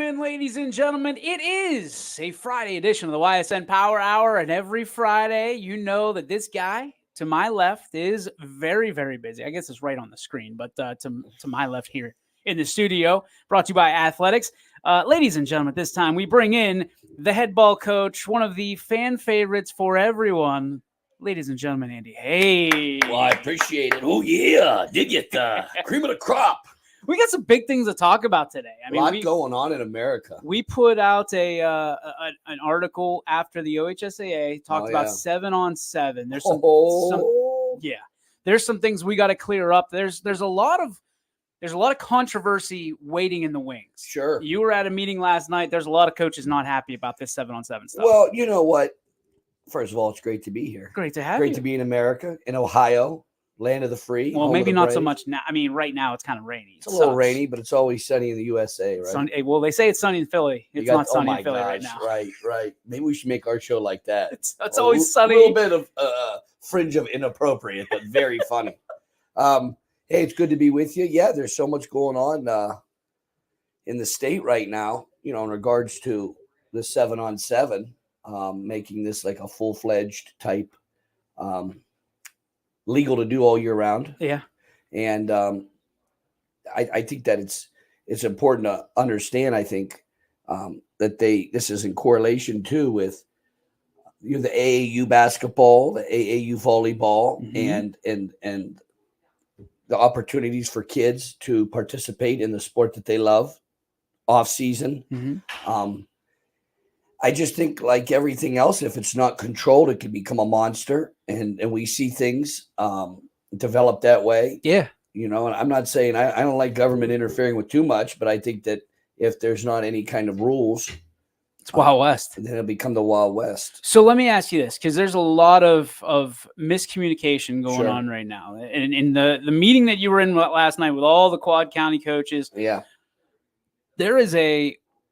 in, ladies and gentlemen. It is a Friday edition of the Ysn Power Hour, and every Friday, you know that this guy to my left is very, very busy. I guess it's right on the screen, but to my left here in the studio, brought to you by Athletics. Ladies and gentlemen, this time we bring in the head ball coach, one of the fan favorites for everyone. Ladies and gentlemen, Andy. Hey. Well, I appreciate it. Oh, yeah. Did get the cream of the crop. We got some big things to talk about today. I mean, a lot going on in America. We put out an article after the OHSAA, talked about 7-on-7. There's there's some things we got to clear up. There's a lot of controversy waiting in the wings. Sure. You were at a meeting last night. There's a lot of coaches not happy about this 7-on-7 stuff. Well, you know what? First of all, it's great to be here. Great to have you. Great to be in America, in Ohio, land of the free. Well, maybe not so much now. I mean, right now it's kind of rainy. It's a little rainy, but it's always sunny in the USA, right? Well, they say it's sunny in Philly. It's not sunny in Philly right now. Right. Maybe we should make our show like that. It's always sunny. A little bit of fringe of inappropriate, but very funny. Hey, it's good to be with you. Yeah, there's so much going on in the state right now, in regards to the 7-on-7. Making this like a full-fledged type legal to do all year round. Yeah. And I think that it's important to understand, I think, that this is in correlation too with the AAU basketball, the AAU volleyball, and the opportunities for kids to participate in the sport that they love off season. I just think, like everything else, if it's not controlled, it can become a monster, and we see things develop that way. Yeah. And I'm not saying I don't like government interfering with too much, but I think that if there's not any kind of rules, it's Wild West. Then it'll become the Wild West. So let me ask you this, because there's a lot of miscommunication going on right now. And in the meeting that you were in last night with all the Quad County coaches,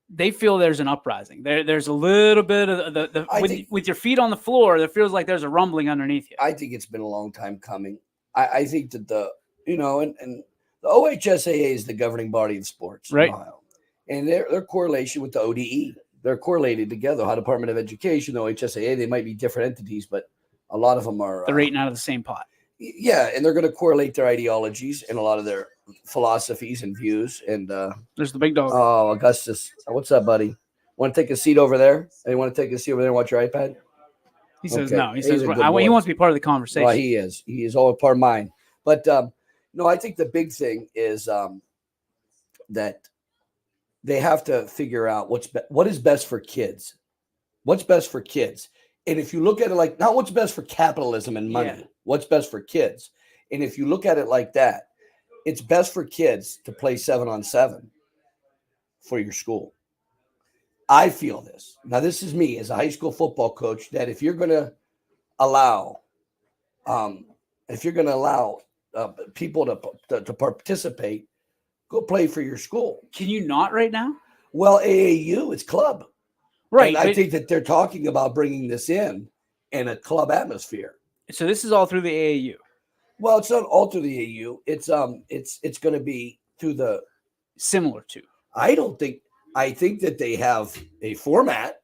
they feel there's an uprising. There's a little bit of with your feet on the floor, there feels like there's a rumbling underneath you. I think it's been a long time coming. I think that and the OHSAA is the governing body of sports, right? In Ohio. And their correlation with the ODE, they're correlated together. Ohio Department of Education, the OHSAA, they might be different entities, but a lot of them are. They're eating out of the same pot. Yeah, and they're going to correlate their ideologies and a lot of their philosophies and views. And there's the big dog. Oh, Augustus, what's up, buddy? Want to take a seat over there? You want to take a seat over there and watch your iPad? He says no. He says he wants to be part of the conversation. Well, he is. He is all a part of mine. But no, I think the big thing is that they have to figure out what is best for kids. What's best for kids? And if you look at it like not what's best for capitalism and money, what's best for kids. And if you look at it like that, it's best for kids to play 7-on-7 for your school. I feel this. Now, this is me as a high school football coach, that if you're going to allow people to participate, go play for your school. Can you not right now? Well, AAU, it's club. Right. And I think that they're talking about bringing this in a club atmosphere. So this is all through the AAU. Well, it's not all through the AAU. It's going to be through the similar to. I think that they have a format,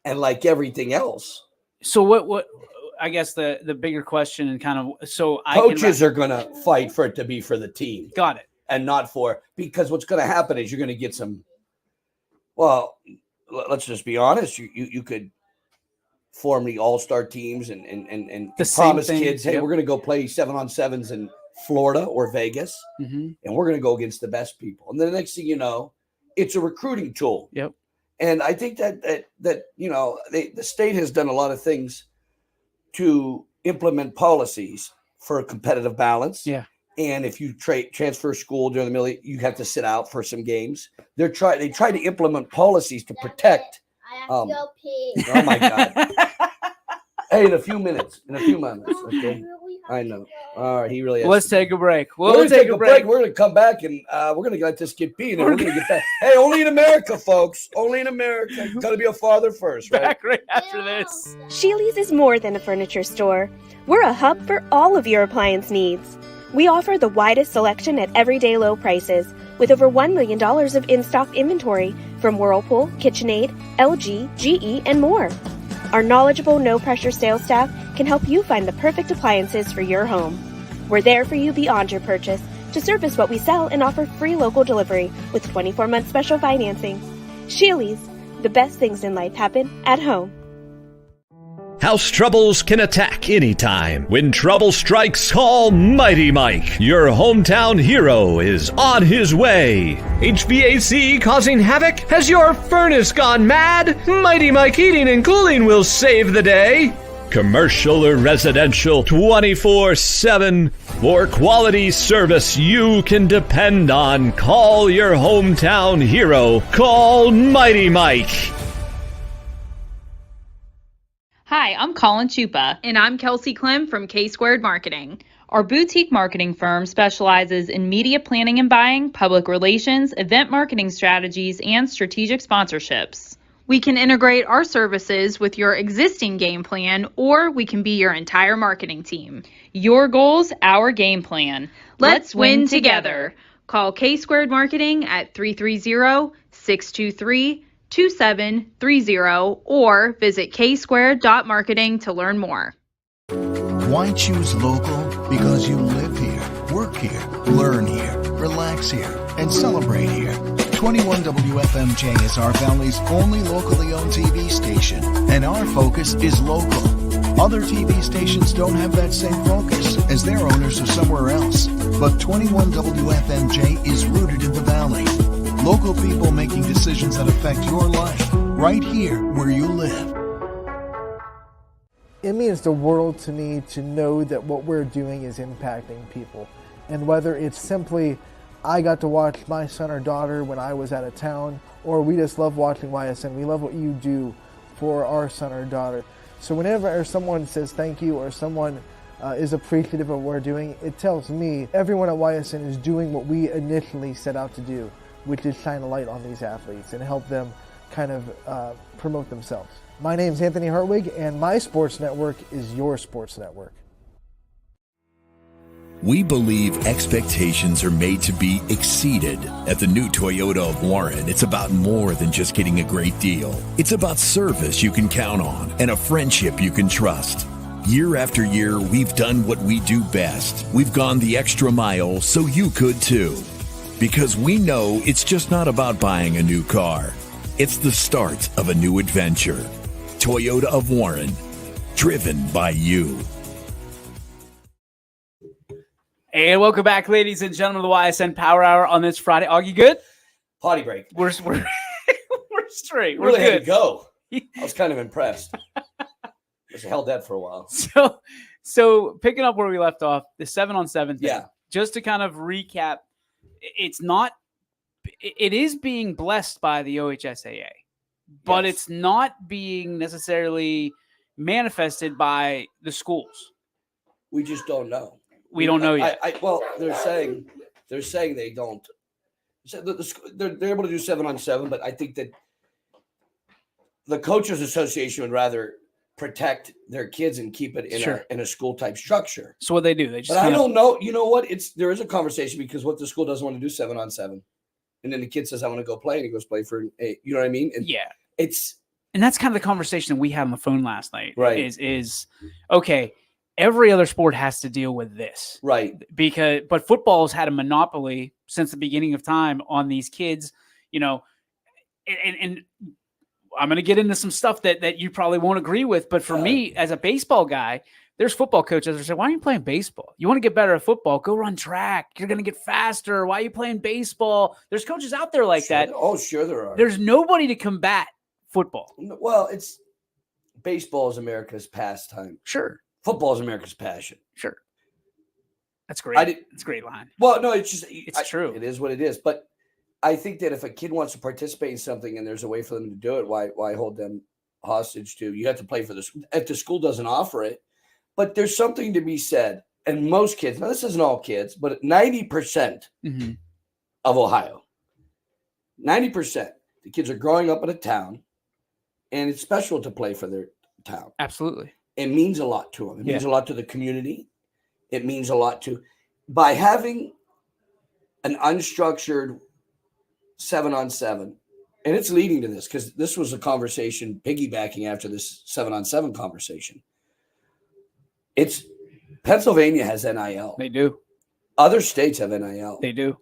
and like everything else. So what I guess the bigger question and kind of coaches are going to fight for it to be for the team. Got it. And not because what's going to happen is you're going to get some. Well, let's just be honest. You could form the all-star teams and promise kids, hey, we're going to go play 7-on-7s in Florida or Vegas, and we're going to go against the best people. And then the next thing you know, it's a recruiting tool. Yep. And I think that the state has done a lot of things to implement policies for a competitive balance. Yeah. And if you transfer school during the middle, you have to sit out for some games. They try to implement policies to protect. I have to go pee. Oh my God. Hey, in a few moments. Okay. I know. All right. He really has. Let's take a break. We'll take a break. We're going to come back and we're going to let this kid pee. And then we're going to get back. Hey, only in America, folks. Only in America. You got to be a father first, right? Back right after this. Sheely's is more than a furniture store. We're a hub for all of your appliance needs. We offer the widest selection at everyday low prices, with over $1 million of in-stock inventory from Whirlpool, KitchenAid, LG, GE, and more. Our knowledgeable, no-pressure sales staff can help you find the perfect appliances for your home. We're there for you beyond your purchase to service what we sell and offer free local delivery with 24-month special financing. Sheely's, the best things in life happen at home. House troubles can attack anytime. When trouble strikes, call Mighty Mike. Your hometown hero is on his way. HVAC causing havoc? Has your furnace gone mad? Mighty Mike Heating and Cooling will save the day. Commercial or residential, 24/7. For quality service you can depend on, call your hometown hero. Call Mighty Mike. Hi, I'm Colin Chupa. And I'm Kelsey Clem from K-Squared Marketing. Our boutique marketing firm specializes in media planning and buying, public relations, event marketing strategies, and strategic sponsorships. We can integrate our services with your existing game plan, or we can be your entire marketing team. Your goals, our game plan. Let's win together. Call K-Squared Marketing at 330-623-2730 or visit ksquared.marketing to learn more. Why choose local? Because you live here, work here, learn here, relax here, and celebrate here. 21 WFMJ is our Valley's only locally owned TV station, and our focus is local. Other TV stations don't have that same focus, as their owners are somewhere else. But 21 WFMJ is rooted in the Valley. Local people making decisions that affect your life, right here where you live. It means the world to me to know that what we're doing is impacting people. And whether it's simply, I got to watch my son or daughter when I was out of town, or we just love watching YSN. We love what you do for our son or daughter. So whenever someone says thank you or someone is appreciative of what we're doing, it tells me everyone at YSN is doing what we initially set out to do, which is shine a light on these athletes and help them kind of promote themselves. My name's Anthony Hartwig, and my sports network is your sports network. We believe expectations are made to be exceeded. At the new Toyota of Warren, it's about more than just getting a great deal. It's about service you can count on and a friendship you can trust. Year after year, we've done what we do best. We've gone the extra mile so you could too. Because we know it's just not about buying a new car. It's the start of a new adventure. Toyota of Warren, driven by you. And welcome back, ladies and gentlemen, to the YSN Power Hour on this Friday. Augie, good? Potty break. We're we're straight. We're Really good. had to go. I was kind of impressed. Just held that for a while. So picking up where we left off, the 7-on-7 thing. Yeah. Just to kind of recap, it is being blessed by the OHSAA, but Yes. it's not being necessarily manifested by the schools. We just don't know. We don't know yet. Well, they're saying they don't. So they're able to do 7-on-7, but I think that the Coaches Association would rather protect their kids and keep it in a school type structure. So what they do, they just. But I don't know. You know what? There is a conversation because what the school doesn't want to do 7-on-7, and then the kid says, "I want to go play," and he goes play for 8. You know what I mean? And yeah. And that's kind of the conversation we had on the phone last night. Right. Is okay. Every other sport has to deal with this. Right. But football's had a monopoly since the beginning of time on these kids, and I'm going to get into some stuff that you probably won't agree with. But for me, as a baseball guy, there's football coaches that say, why are you playing baseball? You want to get better at football? Go run track. You're going to get faster. Why are you playing baseball? There's coaches out there like that. Oh, sure there are. There's nobody to combat football. Well, baseball is America's pastime. Sure. Football is America's passion. Sure. That's great. It's a great line. Well, no, it's just it's true. It is what it is. But I think that if a kid wants to participate in something and there's a way for them to do it, why hold them hostage to? You have to play for this. If the school doesn't offer it, but there's something to be said. And most kids, now this isn't all kids, but 90% of Ohio, 90%, the kids are growing up in a town, and it's special to play for their town. Absolutely. It means a lot to them. It means a lot to the community. It means a lot by having an unstructured 7-on-7 and it's leading to this because this was a conversation piggybacking after this 7-on-7 conversation. It's Pennsylvania has NIL. They do. Other states have NIL. They do.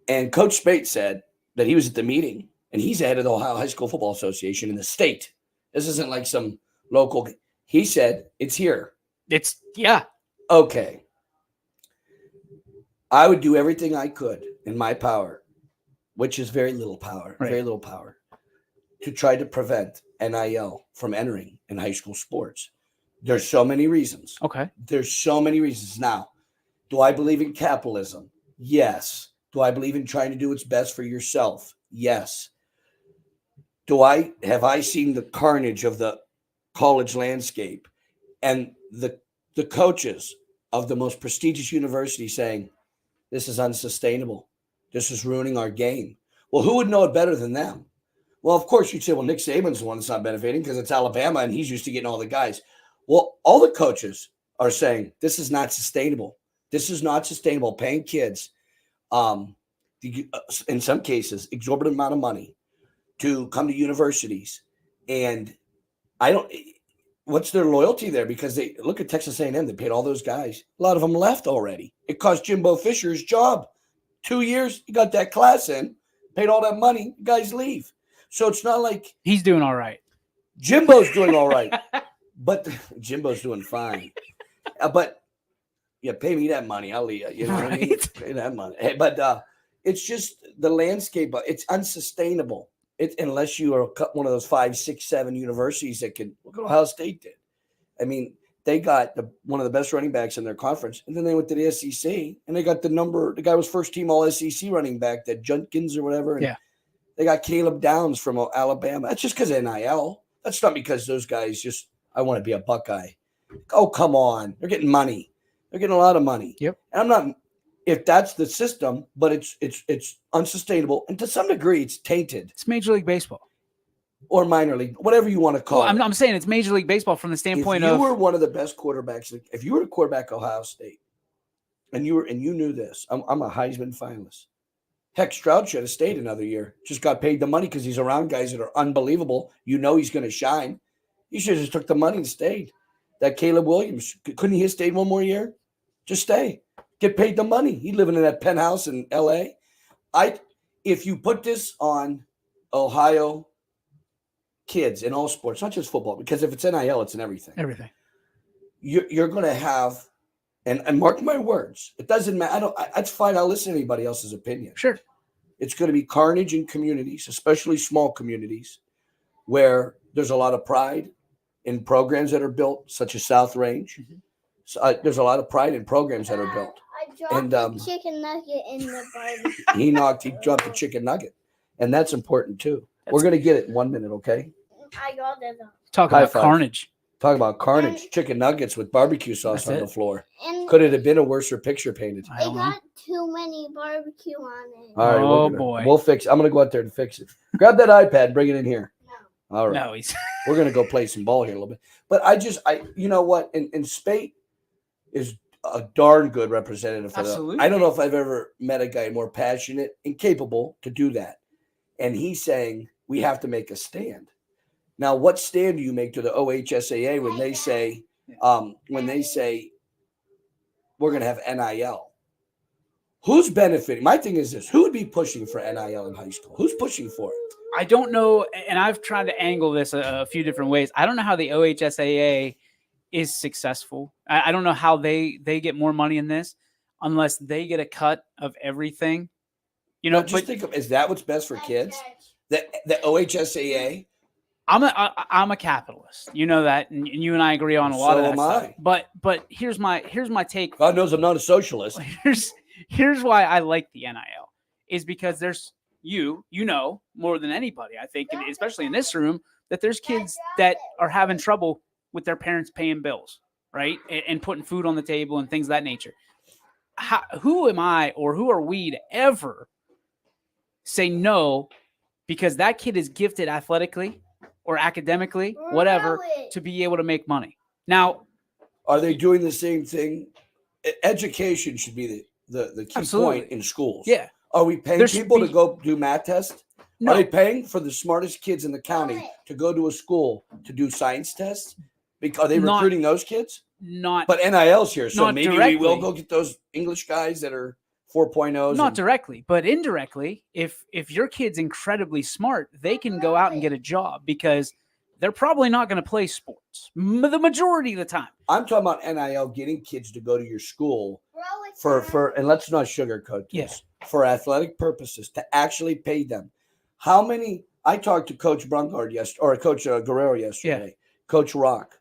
And Coach Spate said that he was at the meeting, and he's the head of the Ohio High School Football Association in the state. This isn't like some local. He said it's here. Yeah. Okay. I would do everything I could in my power, which is very little power, very little power, to try to prevent NIL from entering in high school sports. There's so many reasons. Okay. There's so many reasons. Now, do I believe in capitalism? Yes. Do I believe in trying to do what's best for yourself? Yes. Have I seen the carnage of the college landscape and the coaches of the most prestigious university saying, this is unsustainable. This is ruining our game. Well, who would know it better than them? Well, of course, you'd say, well, Nick Saban's the one that's not benefiting because it's Alabama and he's used to getting all the guys. Well, all the coaches are saying this is not sustainable. This is not sustainable. Paying kids, in some cases, exorbitant amount of money to come to universities. And what's their loyalty there? Because they look at Texas A&M, they paid all those guys. A lot of them left already. It cost Jimbo Fisher his job. 2 years, he got that class in, paid all that money, guys leave. So it's not like he's doing all right. Jimbo's doing all right. But Jimbo's doing fine. But yeah, pay me that money. I'll leave. You know what I mean? Pay that money. Hey, but it's just the landscape. It's unsustainable. Unless you are one of those 5, 6, 7 universities that can. Look at Ohio State did. I mean, they got one of the best running backs in their conference, and then they went to the SEC, and they got the guy was first team All SEC running back, that Junkins or whatever. And they got Caleb Downs from Alabama. That's just because of NIL. That's not because those guys just. I want to be a Buckeye. Oh, come on. They're getting money. They're getting a lot of money. Yep. And I'm not, if that's the system, but it's unsustainable. And to some degree, it's tainted. It's Major League Baseball. Or minor league, whatever you want to call it. I'm saying it's Major League Baseball from the standpoint if you were one of the best quarterbacks, if you were a quarterback at Ohio State, and you knew this, I'm a Heisman finalist. Heck, Stroud should have stayed another year. Just got paid the money because he's around guys that are unbelievable. You know he's going to shine. He should have just took the money and stayed. That Caleb Williams, couldn't he have stayed one more year? Just stay. Get paid the money. He's living in that penthouse in L.A. If you put this on Ohio kids in all sports, not just football, because if it's NIL, it's in everything. Everything. You're going to have, and mark my words, it doesn't matter. That's fine. I'll listen to anybody else's opinion. Sure. It's going to be carnage in communities, especially small communities, where there's a lot of pride in programs that are built, such as South Range. Mm-hmm. So, there's a lot of pride in programs that are built. I dropped the chicken nugget in the barbecue. He dropped the chicken nugget. And that's important too. We're going to get it in 1 minute, okay? I got it. Talk about carnage. Talk about carnage. Chicken nuggets with barbecue sauce on the floor. Could it have been a worser picture painted? I got too many barbecue on it. All right, we'll fix it. I'm going to go out there and fix it. Grab that iPad and bring it in here. All right. No, we're going to go play some ball here a little bit. But you know what? And Spate is a darn good representative for that. I don't know if I've ever met a guy more passionate and capable to do that. And he's saying we have to make a stand. Now, what stand do you make to the OHSAA when they say we're going to have NIL? Who's benefiting? My thing is this: who would be pushing for NIL in high school? Who's pushing for it? I don't know, and I've tried to angle this a few different ways. I don't know how the OHSAA is successful. I don't know how they get more money in this unless they get a cut of everything. You know, just think of, is that what's best for kids? The OHSAA. I'm a capitalist. You know that, and you and I agree on a lot of that stuff. But here's my take. God knows I'm not a socialist. Here's why I like the NIL is because there's you know more than anybody, I think, and especially in this room, that there's kids that are having trouble with their parents paying bills, right, and putting food on the table and things of that nature. Who am I or who are we to ever say no because that kid is gifted athletically or academically, whatever, to be able to make money? Now, are they doing the same thing? Education should be the key point in schools. Yeah. Are we paying people to go do math tests? No. Are they paying for the smartest kids in the county to go to a school to do science tests? Because are they recruiting those kids? Not. But NIL's here, so maybe directly. we will go get those English guys that are 4.0s. Not directly, but indirectly. If your kid's incredibly smart, they can go out and get a job because they're probably not going to play sports the majority of the time. I'm talking about NIL getting kids to go to your school for and let's not sugarcoat this, for athletic purposes, to actually pay them. How many? I talked to Coach Brungard yesterday, or Coach Guerrero yesterday, Coach Rock.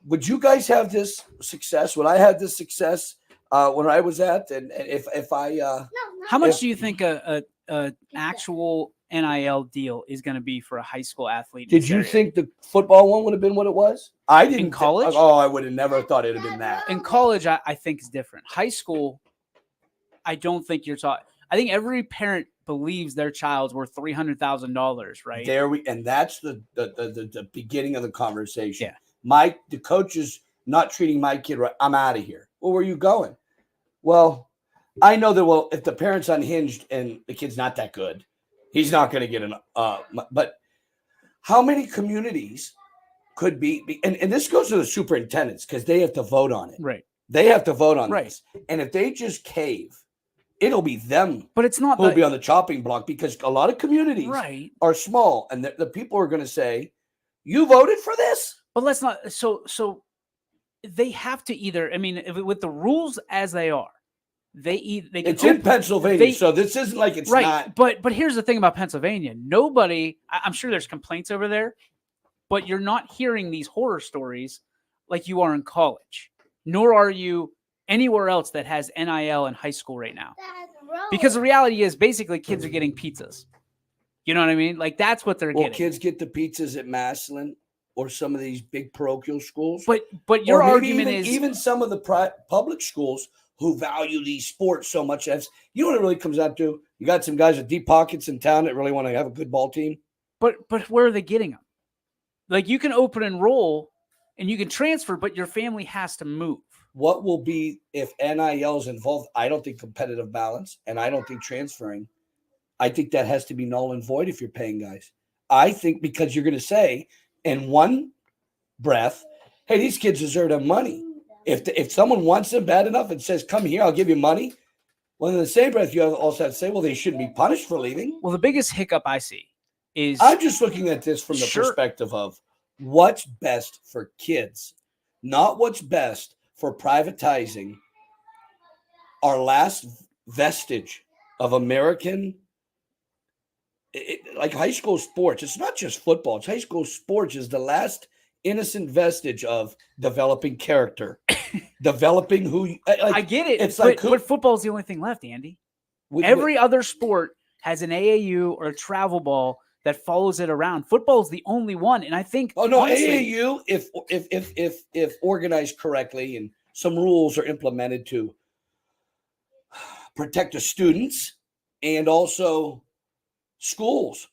Would you guys have this success? Would I have this success when I was at? And if I how much do you think a actual NIL deal is going to be for a high school athlete? Did you think the football one would have been what it was? I didn't. In college? I would have never thought it would have been that. In college, I think is different. High school, I don't think you're talking. I think every parent believes their child's worth $300,000, right? And that's the beginning of the conversation. Yeah. The coach is not treating my kid right. I'm out of here. Well, where are you going? Well, I know that. If the parent's unhinged and the kid's not that good, he's not going to get an. But how many communities could be? And this goes to the superintendents because they have to vote on it. Right. They have to vote on this. And if they just cave, it'll be them. But it's not. Who'll be on the chopping block because a lot of communities are small, and the people are going to say, "You voted for this." But let's not. So they have to either. I mean, with the rules as they are, it's in Pennsylvania, so this isn't like it's not. But here's the thing about Pennsylvania: nobody. I'm sure there's complaints over there, but you're not hearing these horror stories like you are in college, nor are you anywhere else that has NIL in high school right now. Because the reality is, basically, kids are getting pizzas. You know what I mean? Like that's what they're getting. Kids get the pizzas at Massillon or some of these big parochial schools. But your argument is even some of the public schools who value these sports so much. As you know what it really comes out to? You got some guys with deep pockets in town that really want to have a good ball team. But where are they getting them? Like you can open and roll and you can transfer, but your family has to move. What will be if NIL is involved? I don't think competitive balance, and I don't think transferring. I think that has to be null and void if you're paying guys. I think because you're going to say in one breath, hey, these kids deserve their money. If someone wants them bad enough and says, come here, I'll give you money. Well, in the same breath, you also have to say, well, they shouldn't be punished for leaving. Well, the biggest hiccup I see is I'm just looking at this from the perspective of what's best for kids, not what's best for privatizing our last vestige of American, like high school sports. It's not just football. It's high school sports is the last innocent vestige of developing character, developing who. I get it. It's but football's the only thing left, Andy. Every other sport has an AAU or a travel ball that follows it around. Football's the only one, and I think. Oh no, honestly, AAU if organized correctly and some rules are implemented to protect the students and also schools.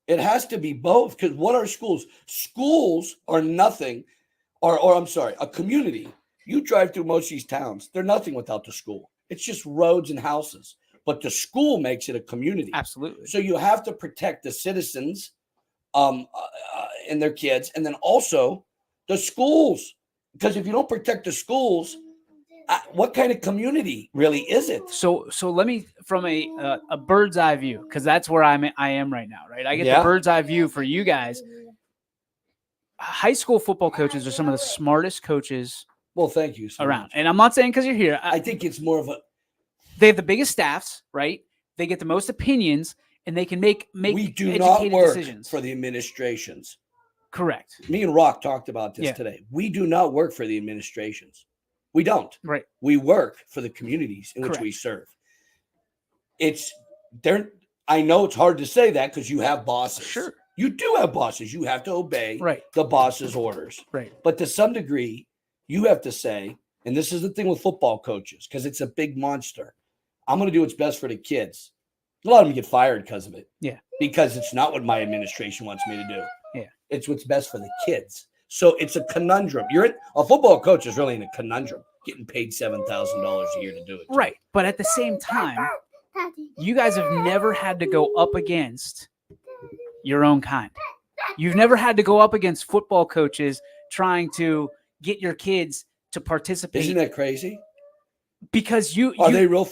It has to be both, because what are schools? Schools are nothing, or I'm sorry, a community. You drive through most of these towns, they're nothing without the school. It's just roads and houses. But the school makes it a community. Absolutely. So you have to protect the citizens and their kids, and then also the schools. Because if you don't protect the schools, what kind of community really is it? So let me, from a bird's eye view, because that's where I am right now, right? I get the bird's eye view for you guys. High school football coaches are some of the smartest coaches. Well, thank you around. Much. And I'm not saying because you're here. I think it's more of a. They have the biggest staffs, right? They get the most opinions, and they can make we do educated not work decisions for the administrations. Correct. Me and Rock talked about this today. We do not work for the administrations. We don't. Right. We work for the communities in which we serve. It's there. I know it's hard to say that because you have bosses. Sure. You do have bosses. You have to obey the boss's orders. Right. But to some degree, you have to say, and this is the thing with football coaches, because it's a big monster. I'm going to do what's best for the kids. A lot of them get fired because of it. Yeah. Because it's not what my administration wants me to do. Yeah. It's what's best for the kids. So it's a conundrum. A football coach is really in a conundrum, getting paid $7,000 a year to do it. Right. But at the same time, you guys have never had to go up against your own kind. You've never had to go up against football coaches trying to get your kids to participate. Isn't that crazy? Because are they real?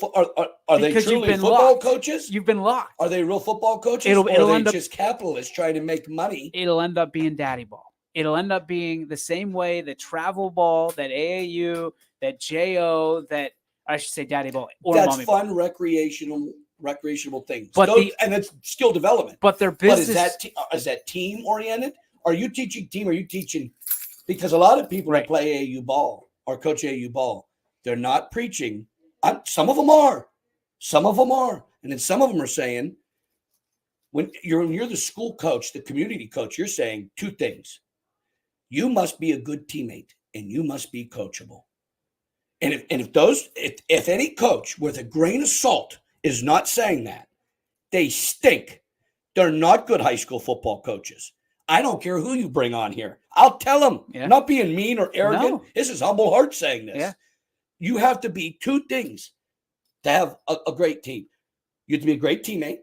Are they truly football locked. coaches? You've been locked. Are they real football coaches? It'll or are end they up, just capitalists trying to make money? It'll end up being daddy ball. It'll end up being the same way that travel ball, that AAU, that JO, that I should say daddy ball. Or That's mommy fun, ball. recreational things. But and it's skill development. But their business is that team oriented? Are you teaching team? Are you teaching? Because a lot of people that play AAU ball or coach AAU ball, they're not preaching. Some of them are, and then some of them are saying, when you're the school coach, the community coach, you're saying two things: you must be a good teammate, and you must be coachable. And if any coach with a grain of salt is not saying that, they stink. They're not good high school football coaches. I don't care who you bring on here. I'll tell them. Yeah. Not being mean or arrogant. No. This is humble heart saying this. Yeah. You have to be two things to have a great team. You have to be a great teammate,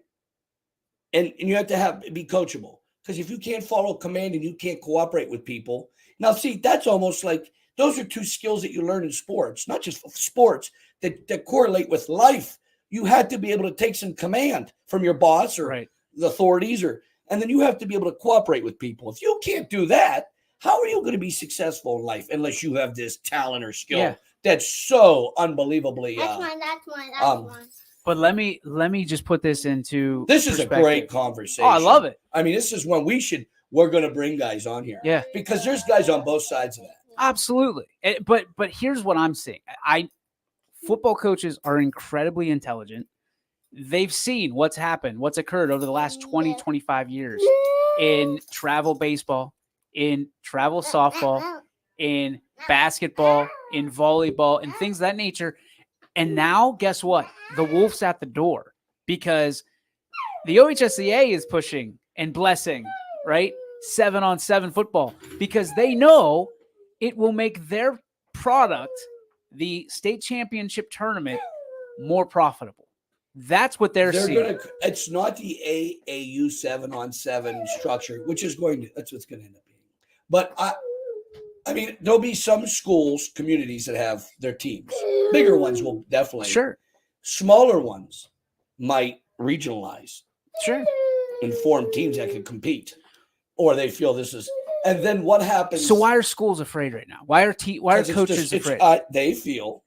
and you have to be coachable. Because if you can't follow command and you can't cooperate with people, now see, that's almost like those are two skills that you learn in sports, not just sports, that correlate with life. You had to be able to take some command from your boss or the authorities, and then you have to be able to cooperate with people. If you can't do that, how are you going to be successful in life unless you have this talent or skill that's so unbelievably? That's mine. But let me just put this into This is perspective. a great conversation. Oh, I love it. I mean, this is when we're going to bring guys on here. Yeah. Because there's guys on both sides of that. Absolutely. But here's what I'm seeing. Football coaches are incredibly intelligent. They've seen what's happened, what's occurred over the last 20, 25 years in travel baseball, in travel softball, in basketball, in volleyball, and things of that nature. And now, guess what? The wolf's at the door because the OHSAA is pushing and blessing, right? 7-on-7 football because they know it will make their product, the state championship tournament, more profitable. That's what they're seeing. It's not the AAU 7-on-7 structure, that's what's going to end up being. But I mean, there'll be some schools, communities that have their teams. Bigger ones will definitely. Sure. Smaller ones might regionalize. Sure. And form teams that can compete. Or they feel this is. And then what happens? So why are schools afraid right now? Why are coaches afraid? They feel,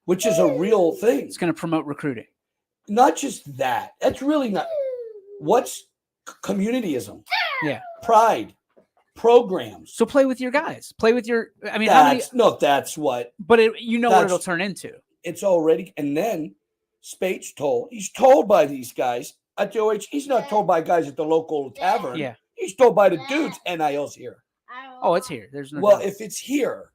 which is a real thing. It's going to promote recruiting. Not just that. That's really not. What's communityism? Yeah. Pride. Programs. So play with your guys. Play with your. I mean, that's what. But what it'll turn into. It's already, and then Spate's told. He's told by these guys at the OH. He's not told by guys at the local tavern. Yeah. He's told by the dudes. NIL's here. Oh, it's here. There's no. Well, doubt. if it's here,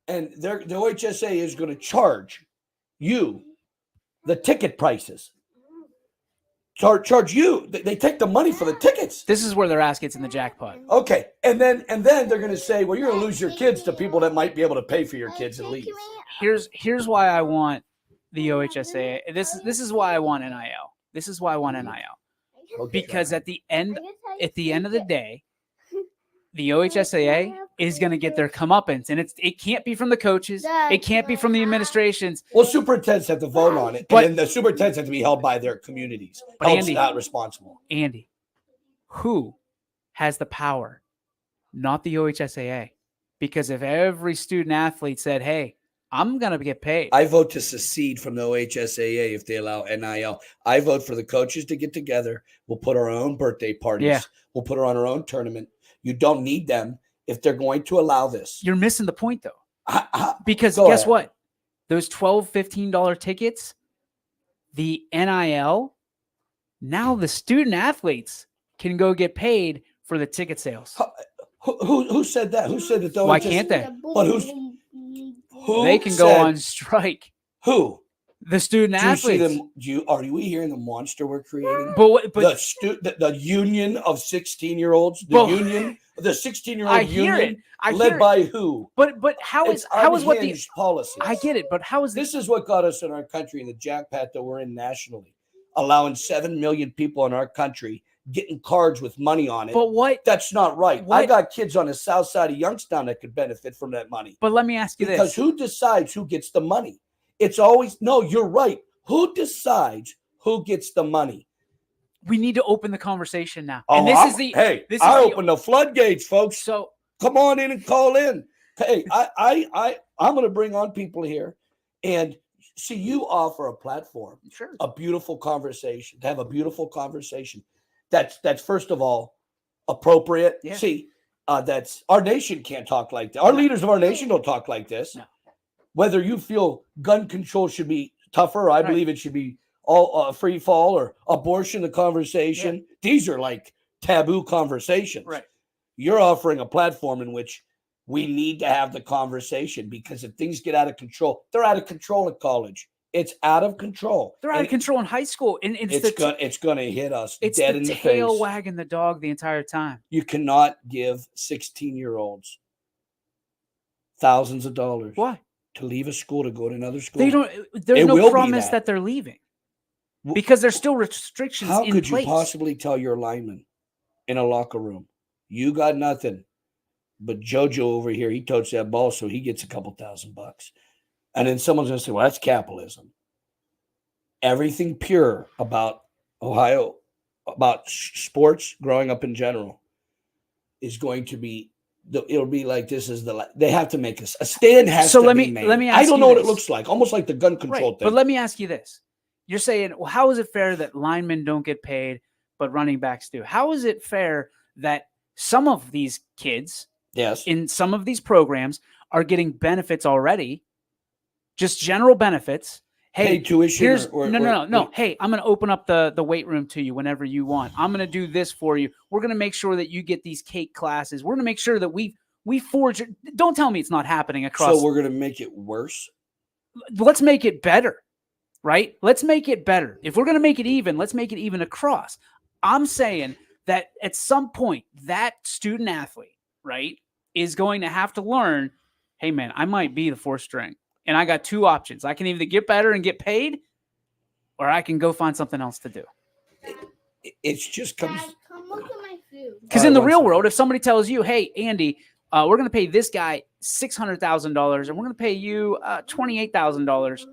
and the OHSA is going to charge you the ticket prices. Charge you. They take the money for the tickets. This is where their ass gets in the jackpot. Okay, and then they're going to say, well, you're going to lose your kids to people that might be able to pay for your kids and leave. Here's why I want the OHSA. This is why I want NIL. This is why I want NIL. Okay. Because at the end of the day, the OHSAA is going to get their comeuppance, and it can't be from the coaches. It can't be from the administrations. Well, superintendents have to vote on it, and the superintendents have to be held by their communities. But Andy, not responsible. Andy, who has the power? Not the OHSAA. Because if every student athlete said, hey, I'm going to get paid. I vote to secede from the OHSAA if they allow NIL. I vote for the coaches to get together. We'll put our own birthday parties. Yeah. We'll put her on our own tournament. You don't need them if they're going to allow this. You're missing the point, though. Because guess what? Those $12, $15 tickets, the NIL, now the student athletes can go get paid for the ticket sales. Who said that? Who said that? Why can't they? But they can go on strike. Who? The student athletes. Are we hearing the monster we're creating? But the union of 16-year-olds, the 16-year-old union, led by who? But how is what the policy? I get it, but how is this is what got us in our country in the jackpot that we're in nationally, allowing 7 million people in our country getting cards with money on it. But that's not right. I got kids on the south side of Youngstown that could benefit from that money. But let me ask you because this. who decides who gets the money? It's always, no, you're right. Who decides who gets the money? We need to open the conversation now. Oh, and this is the I open the floodgates, folks. So come on in and call in. Hey, I'm going to bring on people here, and see, you offer a platform, a beautiful conversation, to have a beautiful conversation. That's first of all appropriate. Yeah. See, that's our nation can't talk like that. Our leaders of our nation don't talk like this. No. Whether you feel gun control should be tougher, I believe it should be all free fall, or abortion, the conversation. Yeah. These are like taboo conversations. Right. You're offering a platform in which we need to have the conversation, because if things get out of control, they're out of control at college. It's out of control. They're out of control in high school. And it's going to hit us dead in the face. It's the tail wagging the dog the entire time. You cannot give 16-year-olds thousands of dollars. Why? To leave a school to go to another school. There's no promise that they're leaving, because there's still restrictions in place. How could you possibly tell your lineman in a locker room, you got nothing, but JoJo over here, he totes that ball, so he gets a couple $1,000 bucks. And then someone's going to say, well, that's capitalism. Everything pure about Ohio, about sports growing up in general, is going to be, it'll be like, this is they have to make a stand has to be made. Let me ask I don't you know what this. it looks like, almost like the gun control thing. But let me ask you this. You're saying, well, how is it fair that linemen don't get paid, but running backs do? How is it fair that some of these kids in some of these programs are getting benefits already, just general benefits? Hey, tuition. No. Hey, I'm going to open up the weight room to you whenever you want. I'm going to do this for you. We're going to make sure that you get these cake classes. We're going to make sure that we forge. Don't tell me it's not happening across. So we're going to make it worse. Let's make it better, right? Let's make it better. If we're going to make it even, let's make it even across. I'm saying that at some point, that student athlete, right, is going to have to learn, hey, man, I might be the fourth string. And I got two options. I can either get better and get paid, or I can go find something else to do. It's just comes. Dad, come look at my food. Because in the real world, if somebody tells you, hey, Andy, we're going to pay this guy $600,000 and we're going to pay you $28,000.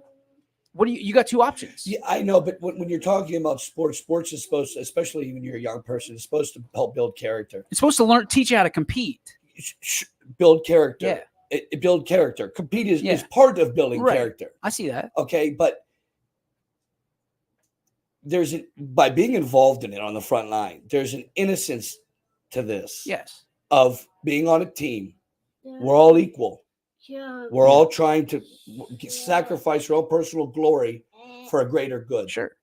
What do you got two options? Yeah, I know. But when you're talking about sports is supposed to, especially when you're a young person, it's supposed to help build character. It's supposed to teach you how to compete. Build character. Yeah. Build character. Compete is part of building character. I see that. Okay, but by being involved in it on the front line, there's an innocence to this. Yes. Of being on a team. We're all equal. We're all trying to sacrifice our own personal glory for a greater good. Sure.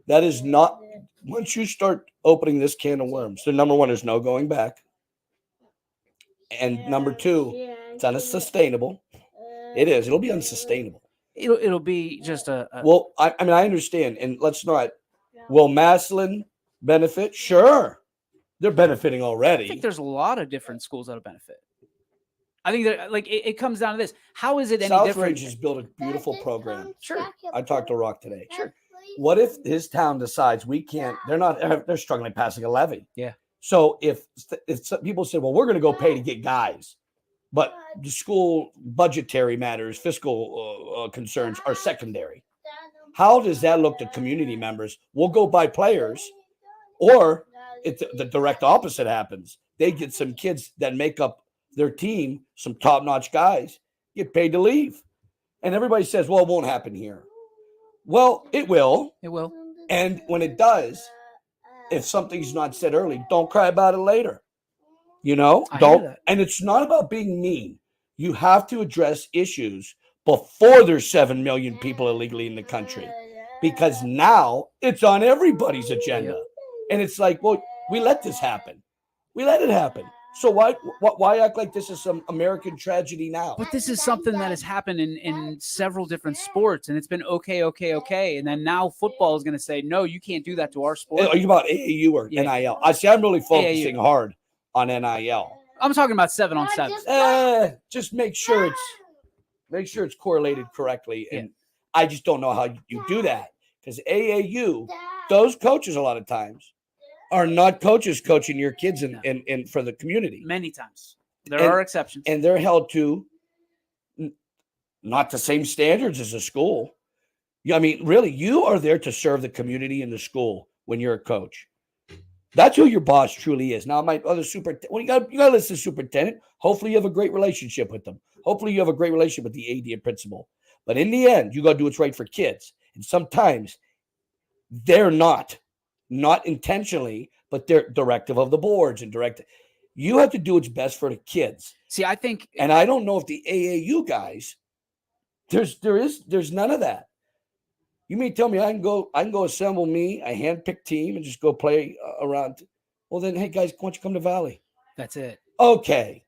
That is not, once you start opening this can of worms, the number one, there's no going back. And number two, it's unsustainable. It is. It'll be unsustainable. It'll be just Well, I mean, I understand. And let's not. Will Massillon benefit? Sure. They're benefiting already. I think there's a lot of different schools that benefit. I think that it comes down to this. How is it any South different? Range has built a beautiful program. Sure. I talked to Rock today. Sure. What if his town decides we can't? They're struggling passing a levy. Yeah. So if some people say, well, we're going to go pay to get guys, but the school budgetary matters, fiscal concerns are secondary. How does that look to community members? We'll go buy players, or the direct opposite happens. They get some kids that make up their team, some top-notch guys, get paid to leave. And everybody says, well, it won't happen here. Well, it will. It will. And when it does, if something's not said early, don't cry about it later. Don't. And it's not about being mean. You have to address issues before there's 7 million people illegally in the country, because now it's on everybody's agenda. Yep. And it's like, well, we let this happen. We let it happen. So why act like this is some American tragedy now? But this is something that has happened in several different sports, and it's been okay. And then now football is going to say, no, you can't do that to our sport. Are you about AAU or NIL? I'm really focusing hard on NIL. I'm talking about 7-on-7. Just make sure it's correlated correctly. And I just don't know how you do that, because AAU, those coaches a lot of times, are not coaches coaching your kids and for the community. Many times. There are exceptions. And they're held to not the same standards as a school. I mean, really, you are there to serve the community and the school when you're a coach. That's who your boss truly is. Now, my other you got to listen to superintendent. Hopefully, you have a great relationship with them. Hopefully, you have a great relationship with the AD and principal. But in the end, you got to do what's right for kids. And sometimes they're not intentionally, but they're directive of the boards and directive. You have to do what's best for the kids. See, I think, and I don't know if the AAU guys, there's none of that. You may tell me I can go assemble me a handpicked team and just go play around. Well, then, hey guys, why don't you come to Valley? That's it. Okay.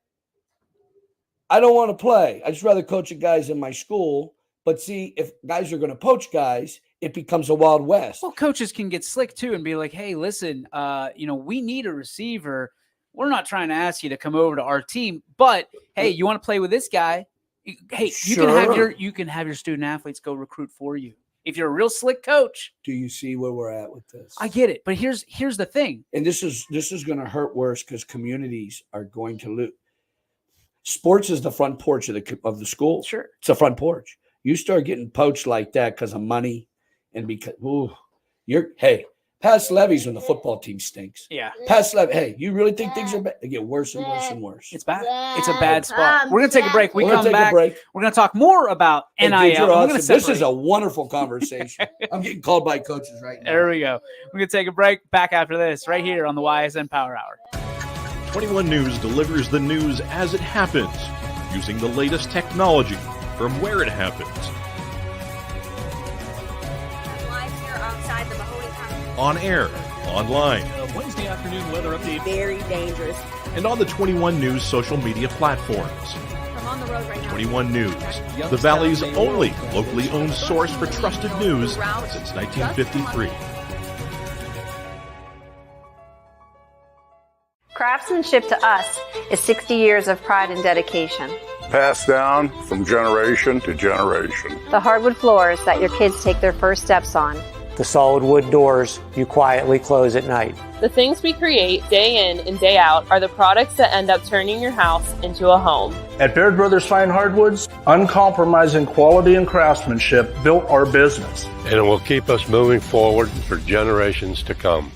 I don't want to play. I just rather coach the guys in my school. But see, if guys are going to poach guys, it becomes a Wild West. Well, coaches can get slick too and be like, hey, listen, we need a receiver. We're not trying to ask you to come over to our team, but hey, you want to play with this guy? Hey, Sure. you can have your student athletes go recruit for you. If you're a real slick coach. Do you see where we're at with this? I get it, but here's the thing. And this is going to hurt worse because communities are going to lose. Sports is the front porch of the school. Sure, it's a front porch. You start getting poached like that because of money, and because pass levies when the football team stinks. Yeah, pass levy. Hey, you really think things are bad? They get worse and worse and worse. It's bad. It's a bad spot. We're gonna take a break. We're gonna take a break. We're gonna talk more about NIL. Awesome. This is a wonderful conversation. I'm getting called by coaches right now. There we go. We're gonna take a break. Back after this, right here on the Ysn Power Hour. 21 News delivers the news as it happens, using the latest technology from where it happens. Live here outside the Mahoney County. On air, online, Wednesday afternoon weather update. Very dangerous. and on the 21 News social media platforms. I'm on the road right now. 21 News, the Valley's only locally owned source for trusted news since 1953. Craftsmanship to us is 60 years of pride and dedication. Passed down from generation to generation. The hardwood floors that your kids take their first steps on. The solid wood doors you quietly close at night. The things we create day in and day out are the products that end up turning your house into a home. At Baird Brothers Fine Hardwoods, uncompromising quality and craftsmanship built our business. And it will keep us moving forward for generations to come.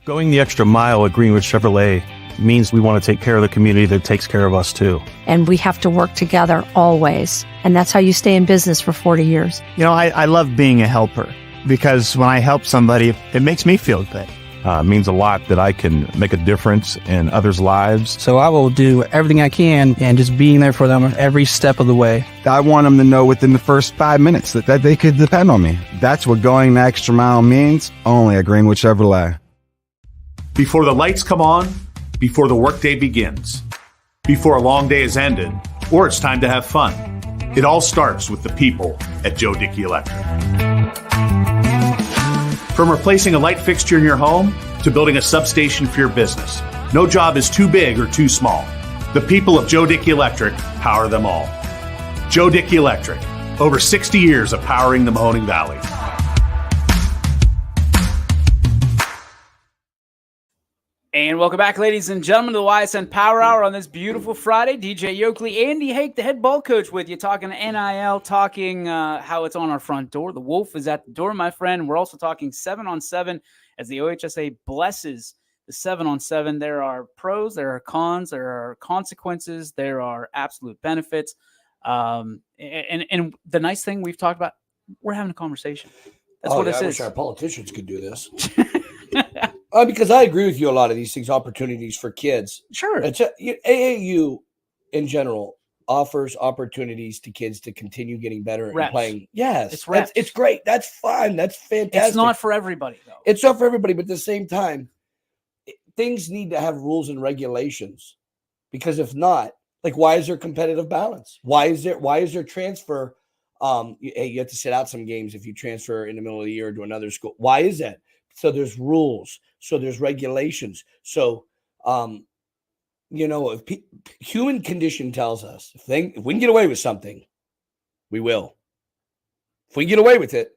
Going the extra mile at Greenwood Chevrolet means we want to take care of the community that takes care of us too. And we have to work together always. And that's how you stay in business for 40 years. You know, I love being a helper because when I help somebody, it makes me feel good. It means a lot that I can make a difference in others' lives. So I will do everything I can and just being there for them every step of the way. I want them to know within the first 5 minutes that they could depend on me. That's what going the extra mile means, only at Greenwood Chevrolet. Before the lights come on, before the workday begins, before a long day is ended, or it's time to have fun. It all starts with the people at Joe Dickey Electric. From replacing a light fixture in your home to building a substation for your business, no job is too big or too small. The people of Joe Dickey Electric power them all. Joe Dickey Electric, over 60 years of powering the Mahoning Valley. And welcome back, ladies and gentlemen, to the Ysn Power Hour on this beautiful Friday. DJ Yoakley, Andy Hake, the head ball coach with you, talking NIL, talking how it's on our front door. The Wolf is at the door, my friend. We're also talking 7-on-7 as the OHSA blesses the 7-on-7. There are pros, there are cons, there are consequences, there are absolute benefits. And the nice thing we've talked about, we're having a conversation. That's what it is. I wish our politicians could do this. Because I agree with you, a lot of these things, opportunities for kids. Sure. AAU in general offers opportunities to kids to continue getting better and playing. Yes. It's great. That's fine. That's fantastic. It's not for everybody, though. It's not for everybody, but at the same time, things need to have rules and regulations. Because if not, like, why is there competitive balance? Why is there transfer? You have to sit out some games if you transfer in the middle of the year to another school. Why is that? So there's rules. So there's regulations. So, if human condition tells us if we can get away with something, we will. If we get away with it,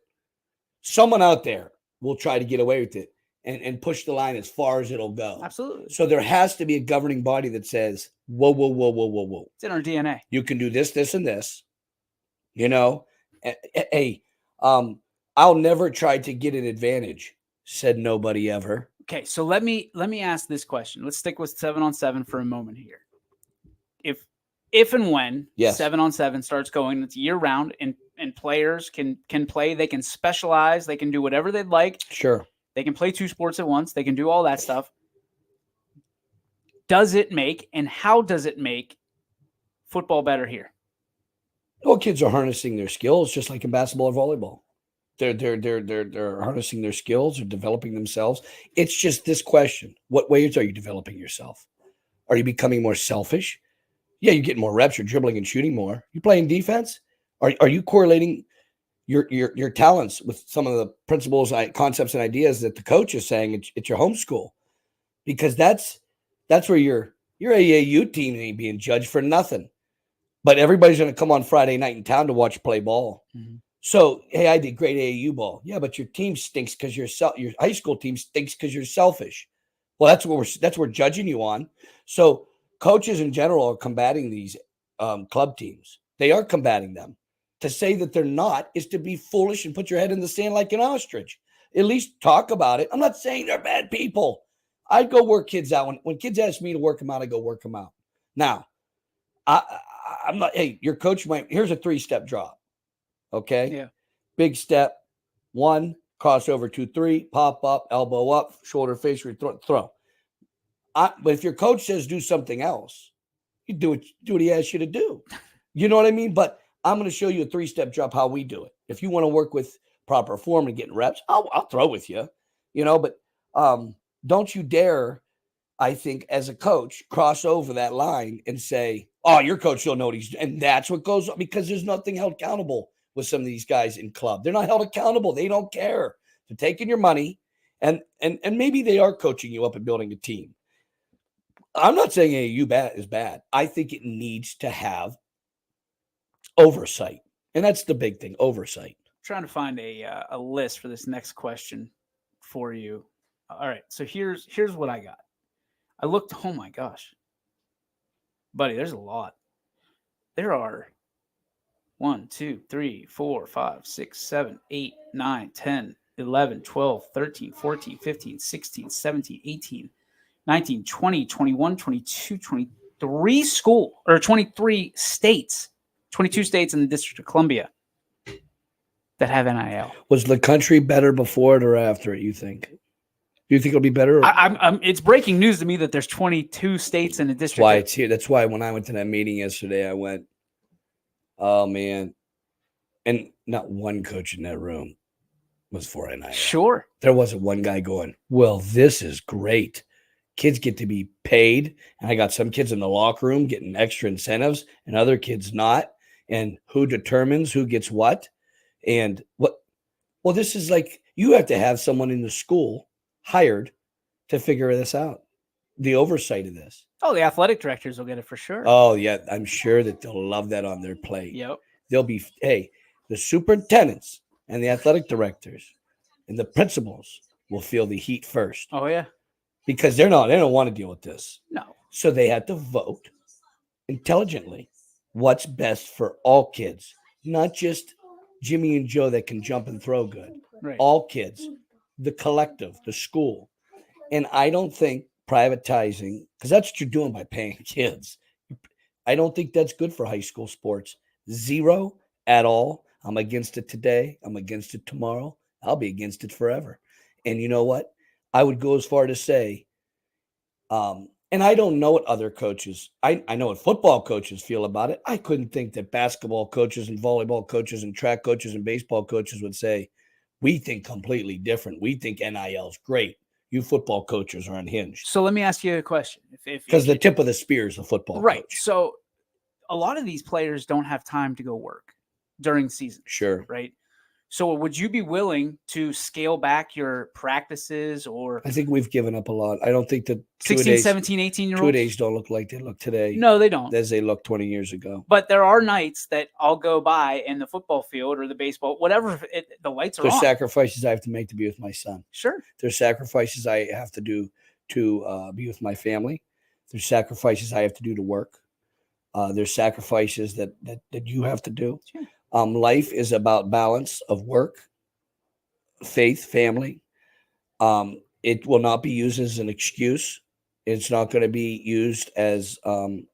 someone out there will try to get away with it and push the line as far as it'll go. Absolutely. So there has to be a governing body that says, whoa, whoa, whoa, whoa, whoa, whoa. It's in our DNA. You can do this, this, and this. Hey, I'll never try to get an advantage, said nobody ever. Okay, so let me ask this question. Let's stick with 7-on-7 for a moment here. If and when 7-on-7 starts going, it's year round, and players can play, they can specialize, they can do whatever they'd like. Sure. They can play 2 sports at once. They can do all that stuff. Does it make, and how does it make football better here? Well, kids are harnessing their skills just like in basketball or volleyball. They're harnessing their skills, they're developing themselves. It's just this question: what ways are you developing yourself? Are you becoming more selfish? Yeah, you're getting more reps, you're dribbling and shooting more. You playing defense? Are you correlating your talents with some of the principles, concepts, and ideas that the coach is saying at your home school? Because that's where your AAU team ain't being judged for nothing. But everybody's going to come on Friday night in town to watch you play ball. Mm-hmm. So, hey, I did great AAU ball. Yeah, but your team stinks because your high school team stinks because you're selfish. Well, that's what we're judging you on. So, coaches in general are combating these club teams. They are combating them. To say that they're not is to be foolish and put your head in the sand like an ostrich. At least talk about it. I'm not saying they're bad people. I'd go work kids out. When kids ask me to work them out, I go work them out. Now, I'm not, hey, your coach might, here's a 3-step drop. Okay. Yeah. Big step. 1, crossover, 2, 3, pop up, elbow up, shoulder face, throw. But if your coach says do something else, you do what he asks you to do. You know what I mean? But I'm going to show you a 3-step drop how we do it. If you want to work with proper form and getting reps, I'll throw with you. But don't you dare, I think, as a coach, cross over that line and say, oh, your coach don't know what he's doing. And that's what goes on, because there's nothing held accountable with some of these guys in club. They're not held accountable. They don't care. They're taking your money, and maybe they are coaching you up and building a team. I'm not saying AAU is bad. I think it needs to have oversight. And that's the big thing, oversight. I'm trying to find a list for this next question for you. All right, so here's what I got. I looked, oh my gosh. Buddy, there's a lot. There are 1, 2, 3, 4, 5, 6, 7, 8, 9, 10, 11, 12, 13, 14, 15, 16, 17, 18, 19, 20, 21, 22, 23 23 states, 22 states in the District of Columbia that have NIL. Was the country better before it or after it, you think? Do you think it'll be better? It's breaking news to me that there's 22 states in the district. Why it's here. That's why when I went to that meeting yesterday, I went, oh, man. And not one coach in that room was for NIL. Sure. There wasn't one guy going, well, this is great. Kids get to be paid. And I got some kids in the locker room getting extra incentives and other kids not. And who determines who gets what? And what? Well, this is like, you have to have someone in the school hired to figure this out. The oversight of this. Oh, the athletic directors will get it for sure. Oh, yeah. I'm sure that they'll love that on their plate. Yep. They'll be, hey, the superintendents and the athletic directors and the principals will feel the heat first. Oh, yeah. Because they don't want to deal with this. No. So they have to vote intelligently what's best for all kids, not just Jimmy and Joe that can jump and throw good. Right. All kids, the collective, the school. And I don't think privatizing, because that's what you're doing by paying kids. I don't think that's good for high school sports. Zero at all. I'm against it today. I'm against it tomorrow. I'll be against it forever. And you know what? I would go as far to say, and I don't know what other coaches, I know what football coaches feel about it. I couldn't think that basketball coaches and volleyball coaches and track coaches and baseball coaches would say, we think completely different. We think NIL is great. You football coaches are unhinged. So let me ask you a question. Because the tip of the spear is a football coach. So a lot of these players don't have time to go work during season. Sure. Right. So would you be willing to scale back your practices or I think we've given up a lot. I don't think that 16, 17, 18-year-olds? Two-a-days don't look like they look today. No, they don't. As they looked 20 years ago. But there are nights that I'll go by in the football field or the baseball, whatever, the lights are There's on. sacrifices I have to make to be with my son. Sure. There's sacrifices I have to do to be with my family. There's sacrifices I have to do to work. There's sacrifices that you have to do. Sure. Life is about balance of work, faith, family. It will not be used as an excuse. It's not going to be used as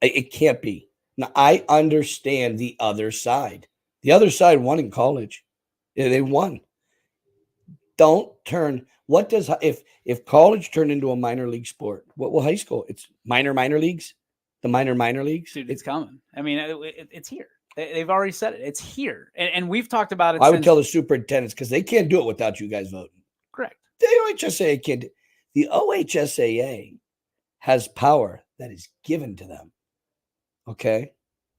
it can't be. Now, I understand the other side. The other side won in college. They won. Don't turn. What does if college turned into a minor league sport? What will high school? It's minor leagues. The minor leagues. Dude, it's coming. I mean, it's here. They've already said it. It's here, and we've talked about it. I would tell the superintendents because they can't do it without you guys voting. Correct. The OHSAA can't. The OHSAA has power that is given to them. Okay,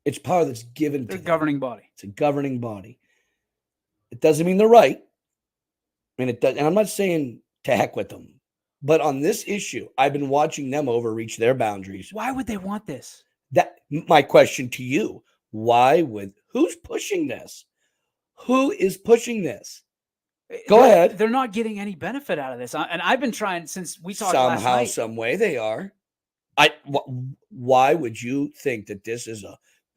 it's power that's given to the governing body. It's a governing body. It doesn't mean they're right. I mean, it does, and I'm not saying to heck with them, but on this issue, I've been watching them overreach their boundaries. Why would they want this? That my question to you. Who's pushing this? Who is pushing this? Go ahead. They're not getting any benefit out of this. And I've been trying since we talked last somehow, night. some way they are. Why would you think that this is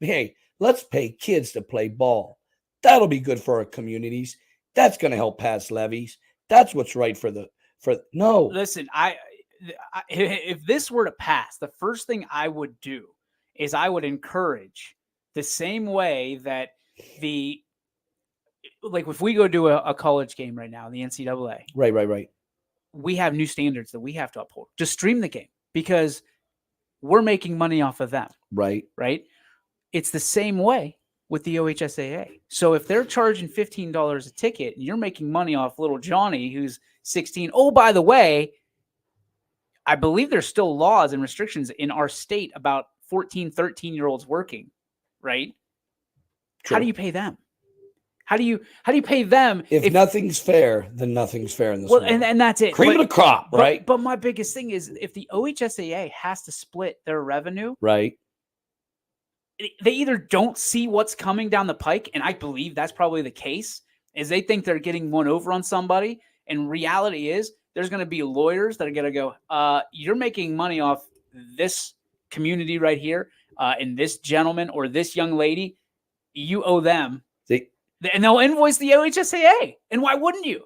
hey, let's pay kids to play ball. That'll be good for our communities. That's going to help pass levies. That's what's right for no. Listen, if this were to pass, the first thing I would do is I would encourage the same way that if we go do a college game right now in the NCAA. Right. We have new standards that we have to uphold. Just stream the game because we're making money off of them. Right. It's the same way with the OHSAA. So if they're charging $15 a ticket and you're making money off little Johnny who's 16. Oh, by the way, I believe there's still laws and restrictions in our state about 14, 13-year-olds working, right? True. How do you pay them? How do you pay them? If nothing's fair, then nothing's fair in this world. And that's it. Cream of the crop, right? But my biggest thing is if the OHSAA has to split their revenue, right? They either don't see what's coming down the pike, and I believe that's probably the case, is they think they're getting one over on somebody, and reality is there's going to be lawyers that are going to go, you're making money off this community right here, and this gentleman or this young lady, you owe them. And they'll invoice the OHSAA. And why wouldn't you?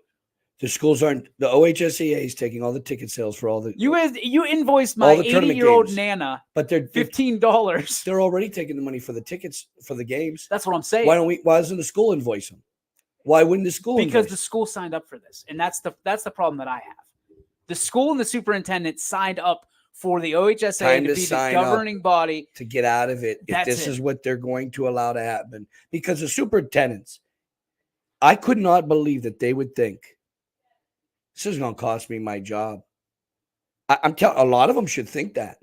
The schools aren't. The OHSAA is taking all the ticket sales for all the. You invoiced my 80-year-old Nana, but they're $15. They're already taking the money for the tickets for the games. That's what I'm saying. Why doesn't the school invoice them? Why wouldn't the school? Because the school signed up for this, and that's the problem that I have. The school and the superintendent signed up for the OHSAA to be the governing body to get out of it. If this is what they're going to allow to happen, because the superintendents, I could not believe that they would think this is going to cost me my job. I'm telling a lot of them should think that.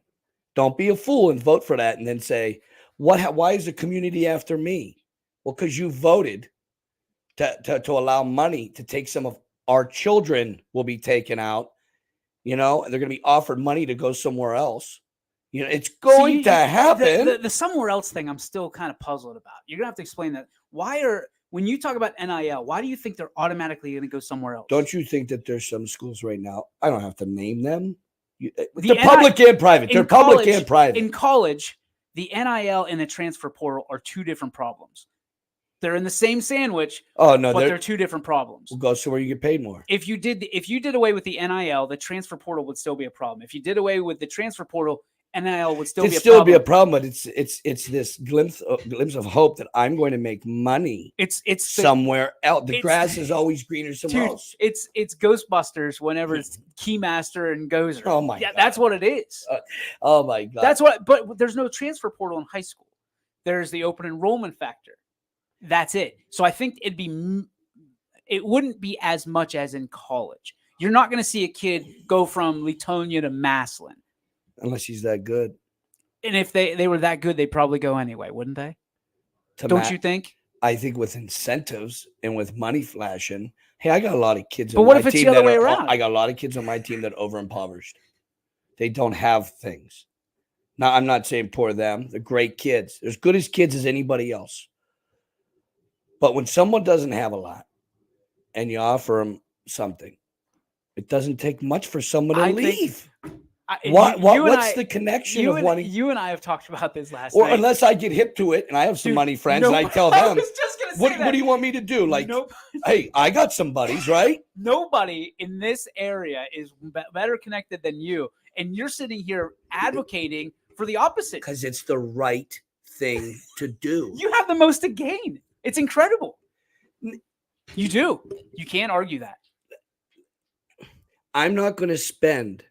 Don't be a fool and vote for that, and then say, why is the community after me? Well, because you voted to allow money to take some of our children will be taken out. And they're going to be offered money to go somewhere else. It's going to happen. The somewhere else thing, I'm still kind of puzzled about. You're going to have to explain that. When you talk about NIL, why do you think they're automatically going to go somewhere else? Don't you think that there's some schools right now? I don't have to name them. They're public and private. They're public and private. In college, the NIL and the transfer portal are two different problems. They're in the same sandwich. Oh no, but they're two different problems. We'll go somewhere you get paid more. If you did away with the NIL, the transfer portal would still be a problem. If you did away with the transfer portal, NIL would still be a problem. It'd still be a problem, but it's this glimpse of hope that I'm going to make money. It's somewhere else. The grass is always greener somewhere else. It's Ghostbusters whenever it's Keymaster and Gozer. Oh my God. That's what it is. Oh my God. That's what. But there's no transfer portal in high school. There's the open enrollment factor. That's it. So I think it wouldn't be as much as in college. You're not going to see a kid go from Latonia to Maslin. Unless he's that good. And if they were that good, they'd probably go anyway, wouldn't they? Don't you think? I think with incentives and with money flashing, hey, I got a lot of kids But on what my if it's team the other that way are, around? I got a lot of kids on my team that are over impoverished. They don't have things. Now, I'm not saying poor them. They're great kids. They're as good as kids as anybody else. But when someone doesn't have a lot and you offer them something, it doesn't take much for someone to leave. What's the connection of wanting? You and I have talked about this last Or night. unless I get hip to it and I have some money friends and I tell I them, was just gonna say what do you want me to do? Like, hey, I got some buddies, right? Nobody in this area is better connected than you. And you're sitting here advocating for the opposite. Because it's the right thing to do. You have the most to gain. It's incredible. You do. You can't argue that. I'm not going to spend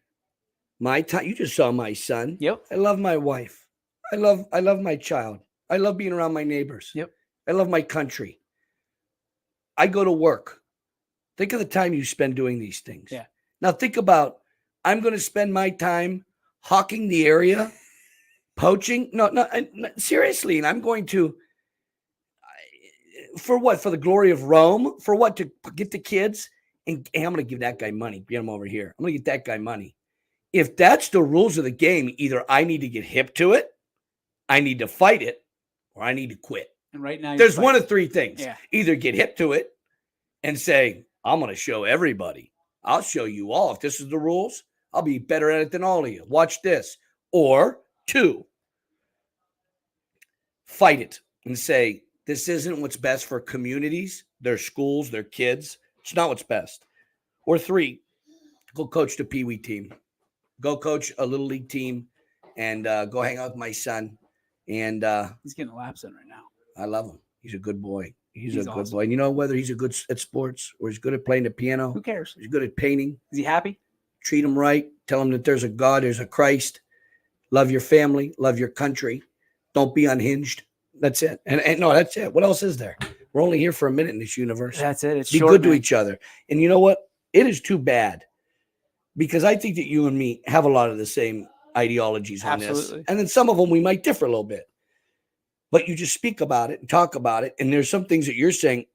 my time. You just saw my son. Yep. I love my wife. I love my child. I love being around my neighbors. Yep. I love my country. I go to work. Think of the time you spend doing these things. Yeah. Now think about, I'm going to spend my time hawking the area, poaching. No, seriously. And I'm going to, for what? For the glory of Rome? For what? To get the kids? And hey, I'm going to give that guy money. Get him over here. I'm going to get that guy money. If that's the rules of the game, either I need to get hip to it, I need to fight it, or I need to quit. And right now, there's one of three things. Yeah. Either get hip to it and say, I'm going to show everybody. I'll show you all. If this is the rules, I'll be better at it than all of you. Watch this. Or two, fight it and say, this isn't what's best for communities, their schools, their kids. It's not what's best. Or three, go coach the Pee Wee team. Go coach a little league team and go hang out with my son. And he's getting laps in right now. I love him. He's a good boy. He's a good awesome. boy. And you know, whether he's a good at sports or he's good at playing the piano, who cares? He's good at painting. Is he happy? Treat him right. Tell him that there's a God, there's a Christ. Love your family. Love your country. Don't be unhinged. That's it. And no, that's it. What else is there? We're only here for a minute in this universe. That's it. It's be short, good to man. each other. And you know what? It is too bad because I think that you and me have a lot of the same ideologies on Absolutely. this. And then some of them we might differ a little bit. But you just speak about it and talk about it. And there's some things that you're saying,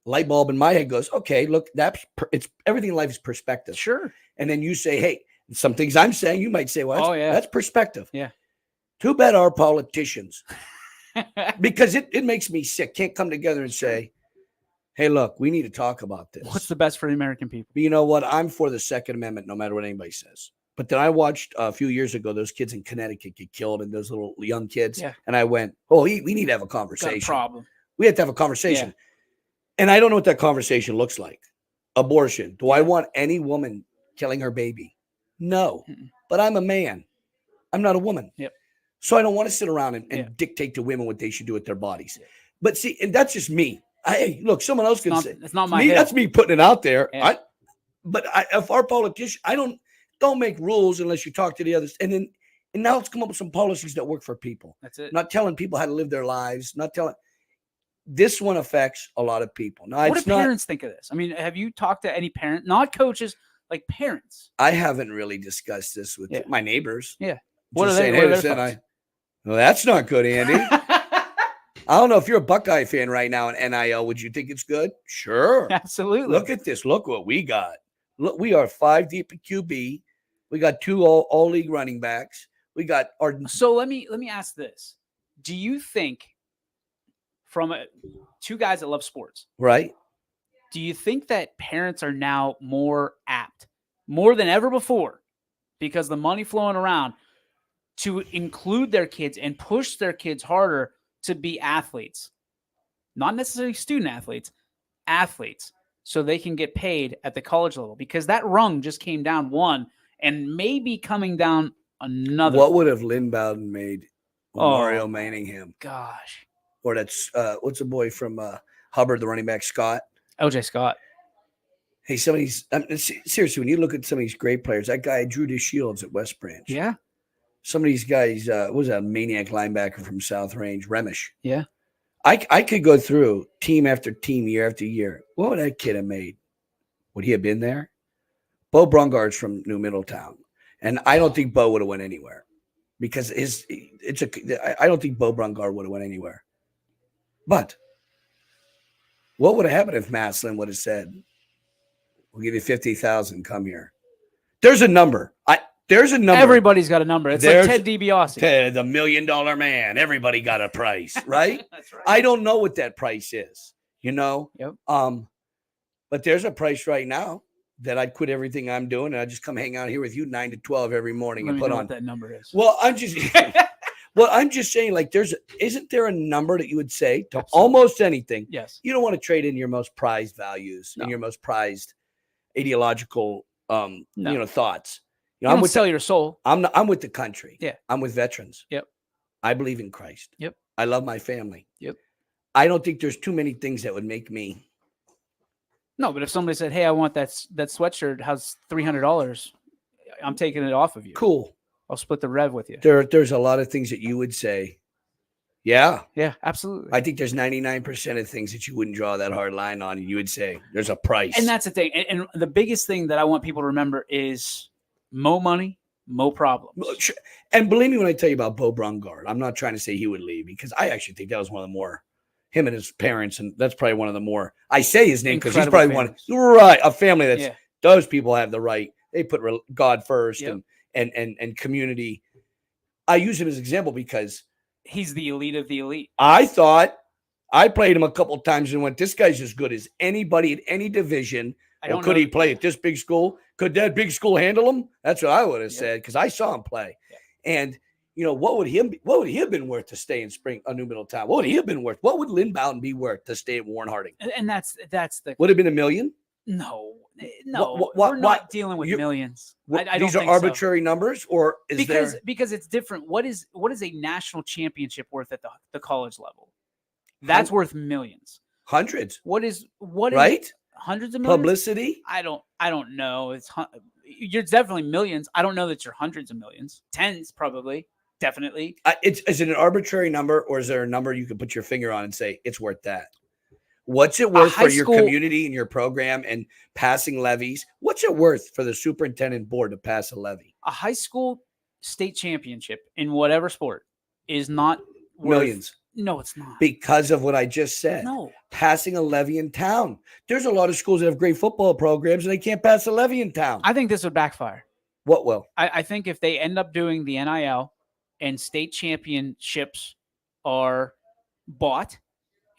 light bulb in my head goes, okay, look, it's everything in life is perspective. Sure. And then you say, hey, some things I'm saying, you might say, well, that's perspective. Yeah. Too bad our politicians, because it makes me sick. Can't come together and say, hey, look, we need to talk about this. What's the best for the American people? But you know what? I'm for the Second Amendment, no matter what anybody says. But then I watched a few years ago, those kids in Connecticut get killed and those little young kids. Yeah. And I went, oh, we need to have a Got conversation. a problem. We have to have a conversation. Yeah. And I don't know what that conversation looks like. Abortion. Do I want any woman killing her baby? No. But I'm a man. I'm not a woman. Yep. So I don't want to sit around and dictate to women what they should do with their bodies. But see, and that's just me. Look, someone else can say. It's not my me, hill. that's me putting it out there. Yeah. If our politician, don't make rules unless you talk to the others. And now let's come up with some policies that work for people. That's it. Not telling people how to live their lives. Not telling. This one affects a lot of people. Now, What do parents think of this? I mean, have you talked to any parent, not coaches, like parents? I haven't really discussed this with my neighbors. Yeah. What are they? Well, that's not good, Andy. I don't know if you're a Buckeye fan right now in NIL. Would you think it's good? Sure. Absolutely. Look at this. Look what we got. Look, we are 5 deep at QB. We got 2 all league running backs. We got our. So let me ask this: do you think, from two guys that love sports, right? Do you think that parents are now more apt, more than ever before, because the money flowing around, to include their kids and push their kids harder to be athletes, not necessarily student athletes, so they can get paid at the college level? Because that rung just came down one and maybe coming down another. What would have Lynn Bowden made Mario Manningham? Gosh. Or that's, what's the boy from Hubbard, the running back, Scott? OJ Scott. Hey, some of these, seriously, when you look at some of these great players, that guy Drew DeShields at West Branch. Yeah. Some of these guys, what was that maniac linebacker from South Range, Remish? Yeah. I could go through team after team, year after year. What would that kid have made? Would he have been there? Bo Brungard's from New Middletown. And I don't think Bo would have went anywhere because I don't think Bo Brungard would have went anywhere. But What would have happened if Maslin would have said, "We'll give you 50,000. Come here." There's a number. There's a number. Everybody's got a number. It's like Ted DiBiase. The $1 million man. Everybody got a price, right? That's right. I don't know what that price is, you know? Yep. But there's a price right now that I'd quit everything I'm doing and I'd just come hang out here with you 9 to 12 every morning Let and me put know on. what that number is. Well, I'm just saying, like, isn't there a number that you would say to Absolutely. almost anything? Yes. You don't want to trade in your most prized values and your most prized ideological, thoughts. You know, You don't sell your soul. I'm with the country. Yeah. I'm with veterans. Yep. I believe in Christ. Yep. I love my family. Yep. I don't think there's too many things that would make me. No, but if somebody said, "Hey, I want that sweatshirt, how's $300?" I'm taking it off of you. Cool. I'll split the rev with you. There's a lot of things that you would say. Yeah. Yeah, absolutely. I think there's 99% of things that you wouldn't draw that hard line on, and you would say there's a price. And that's the thing. And the biggest thing that I want people to remember is mo money, mo problems. And believe me when I tell you about Bo Brungard, I'm not trying to say he would leave because I actually think that was one of the more, him and his parents, and that's probably one of the more, I say his name because he's probably a family that's, those people have the right. They put God first and community. I use him as an example because he's the elite of the elite. I thought I played him a couple of times and went, this guy's as good as anybody in any division. Well, could he play at this big school? Could that big school handle him? That's what I would have said because I saw him play. And you know, what would he have been worth to stay in New Middletown? What would he have been worth? What would Lynn Bowden be worth to stay at Warren Harding? And that's the would have been $1 million? No, we're not dealing with millions. I don't these are think arbitrary numbers, or is because it's different. What is a national championship worth at the college level? That's worth millions, hundreds. What is hundreds of millions? Publicity? I don't know. You're definitely millions. I don't know that you're hundreds of millions. Tens probably, definitely. Is it an arbitrary number, or is there a number you can put your finger on and say it's worth that? What's it worth for your community and your program and passing levies? What's it worth for the superintendent board to pass a levy? A high school state championship in whatever sport is not worth millions. No, it's not. Because of what I just said. No. Passing a levy in town. There's a lot of schools that have great football programs and they can't pass a levy in town. I think this would backfire. What will? I think if they end up doing the NIL and state championships are bought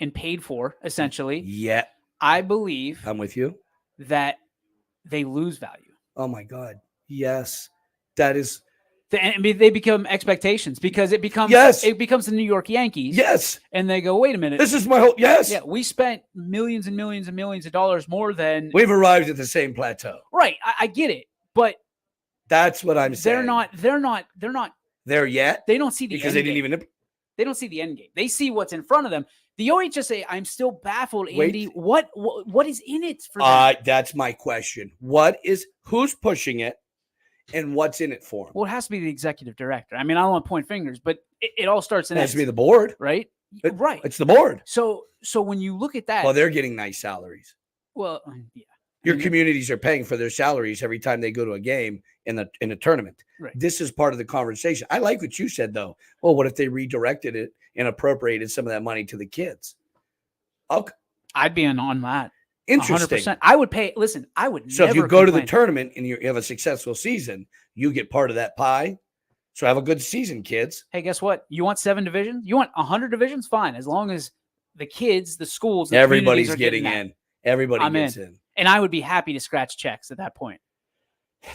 and paid for, essentially. Yeah. I believe I'm with you. That they lose value. Oh my God. Yes. That is. They become expectations because it becomes the New York Yankees. Yes. And they go, wait a minute. This is my whole Yeah, we spent millions and millions and millions of dollars more than we've arrived at the same plateau. Right. I get it. But that's what I'm saying. They're not there yet. They don't see the because end they didn't game. even They don't see the end game. They see what's in front of them. The OHSA, I'm still baffled, Andy. What is in it for them? That's my question. Who's pushing it and what's in it for them? Well, it has to be the executive director. I mean, I don't want to point fingers, but it all starts in it has to be the board. Right? Right. It's the board. So when you look at that. Well, they're getting nice salaries. Well, yeah. Your communities are paying for their salaries every time they go to a game in a tournament. Right. This is part of the conversation. I like what you said, though. Well, what if they redirected it and appropriated some of that money to the kids? Okay. I'd be on that. Interesting. 100%. I would pay. Listen, I would. So never if you go to the complain. tournament and you have a successful season, you get part of that pie. So have a good season, kids. Hey, guess what? You want 7 divisions? You want 100 divisions? Fine, as long as the kids, the schools, everybody's getting in. Everybody gets in. And I would be happy to scratch checks at that point.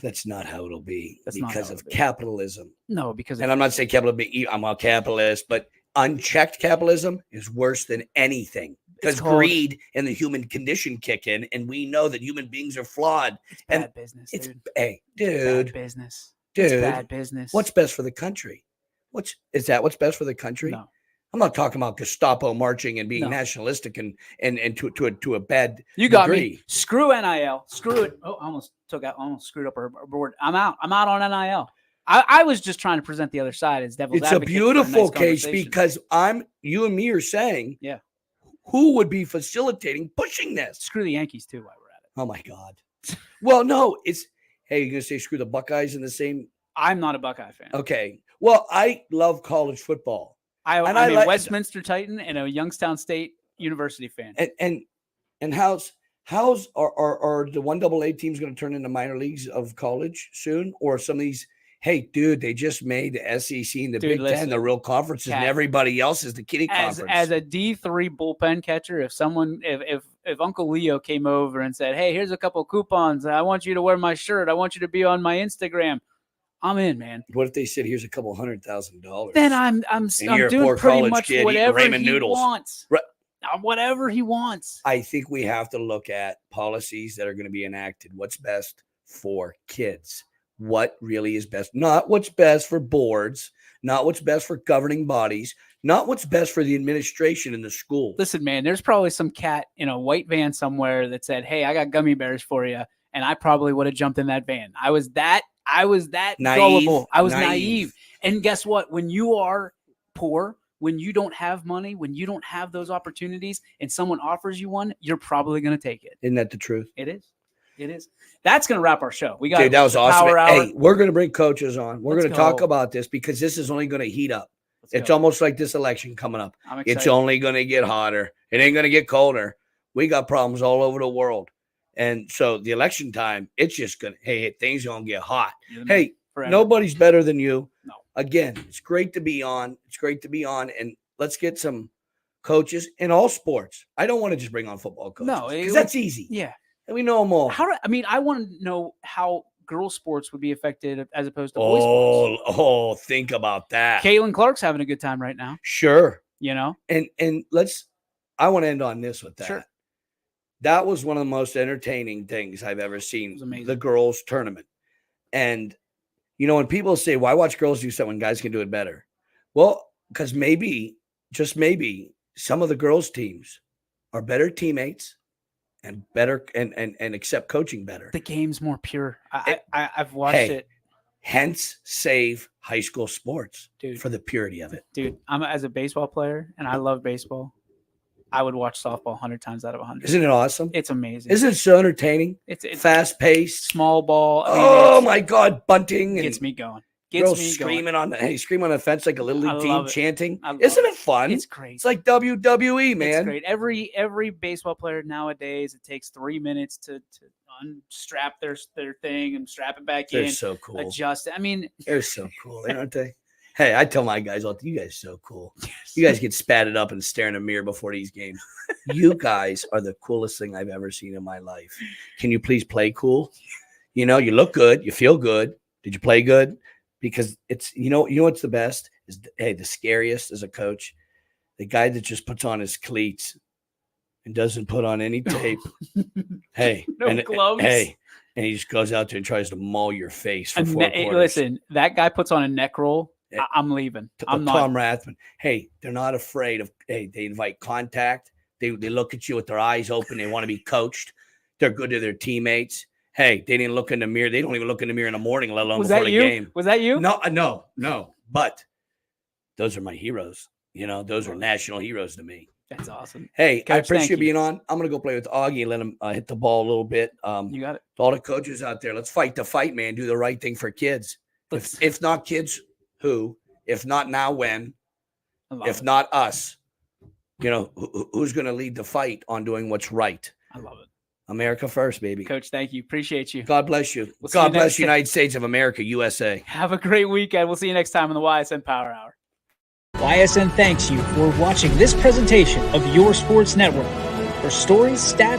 That's not how it'll be That's because of capitalism. No, because I'm not saying capitalism. I'm a capitalist, but unchecked capitalism is worse than anything because greed and the human condition kick in, and we know that human beings are flawed. It's bad business. It's dude. Hey, dude, it's bad business. Dude, it's bad business. What's best for the country? What's best for the country? No. I'm not talking about Gestapo marching and being nationalistic and to a bad You got degree. me. Screw NIL. Screw it. Oh, I almost screwed up our board. I'm out. I'm out on NIL. I was just trying to present the other side as devil's advocate. It's a beautiful nice case because you and me are saying, yeah, who would be facilitating pushing this? Screw the Yankees too while we're at it. Oh my God. Well, no, you're gonna say screw the Buckeyes in the same. I'm not a Buckeye fan. Okay. Well, I love college football. I'm a Westminster Titan and a Youngstown State University fan. And And how's are the 1AA teams going to turn into minor leagues of college soon? Or some of these, hey, dude, they just made the SEC and the Big Ten the real conferences, and everybody else is the kiddie conference. As a D3 bullpen catcher, if Uncle Leo came over and said, hey, here's a couple of coupons, I want you to wear my shirt, I want you to be on my Instagram, I'm in, man. What if they said, here's a couple $100,000? Then I'm doing pretty much whatever he wants. Right. Whatever he wants. I think we have to look at policies that are going to be enacted. What's best for kids? What really is best? Not what's best for boards, not what's best for governing bodies, not what's best for the administration in the school. Listen, man, there's probably some cat in a white van somewhere that said, hey, I got gummy bears for you. And I probably would have jumped in that van. I was that gullible. I was naive. And guess what? When you are poor, when you don't have money, when you don't have those opportunities and someone offers you one, you're probably going to take it. Isn't that the truth? It is. It is. That's going to wrap our show. We got that was awesome. Power Hour. Hey, we're going to bring coaches on. We're going to talk about this because this is only going to heat up. It's almost like this election coming up. It's only going to get hotter. It ain't going to get colder. We got problems all over the world. And so the election time, it's just going to, hey, things are going to get hot. Hey, nobody's better than you. No. Again, it's great to be on. It's great to be on. And let's get some coaches in all sports. I don't want to just bring on football coaches. No, because that's easy. Yeah. And we know them all. I want to know how girls sports would be affected as opposed to boys sports. Oh, think about that. Caitlin Clark's having a good time right now. Sure. You know? And I want to end on this with that. Sure. That was one of the most entertaining things I've ever seen, the girls' tournament. And, you know, when people say, why watch girls do something when guys can do it better? Well, because maybe, just maybe, some of the girls' teams are better teammates and better and accept coaching better. The game's more pure. I've watched it. Hence, save high school sports, dude, for the purity of it. Dude, as a baseball player, and I love baseball, I would watch softball 100 times out of 100. Isn't it awesome? It's amazing. Isn't it so entertaining? It's fast-paced. Small ball. Oh, my God, bunting. Gets me going. Screaming on the fence like a little league team chanting. Isn't it fun? It's great. It's like WWE, man. It's great. Every baseball player nowadays, it takes 3 minutes to unstrap their thing and strap it back in. They're so cool. Adjust it. I mean, they're so cool, aren't they? Hey, I tell my guys all, you guys are so cool. You guys get spatted up and stare in a mirror before these games. You guys are the coolest thing I've ever seen in my life. Can you please play cool? You know, you look good. You feel good. Did you play good? Because it's, you know what's the best is, the scariest as a coach, the guy that just puts on his cleats and doesn't put on any tape. Gloves. And he just goes out there and tries to maul your face for 4 quarters. Listen, that guy puts on a neck roll. I'm leaving. I'm not. Tom Rathman. Hey, they're not afraid of. Hey, they invite contact. They look at you with their eyes open. They want to be coached. They're good to their teammates. Hey, they didn't look in the mirror. They don't even look in the mirror in the morning, let alone before the game. Was that you? No. But those are my heroes. You know, those are national heroes to me. That's awesome. Hey, Coach, I appreciate you being on. I'm going to go play with Augie and let him hit the ball a little bit. You got it. All the coaches out there, let's fight the fight, man. Do the right thing for kids. If not kids, who? If not now, when? If not us, you know, who's going to lead the fight on doing what's right? I love it. America first, baby. Coach, thank you. Appreciate you. God bless you. God bless the United States of America, USA. Have a great weekend. We'll see you next time on the YSN Power Hour. YSN thanks you for watching this presentation of Your Sports Network. For stories, stats,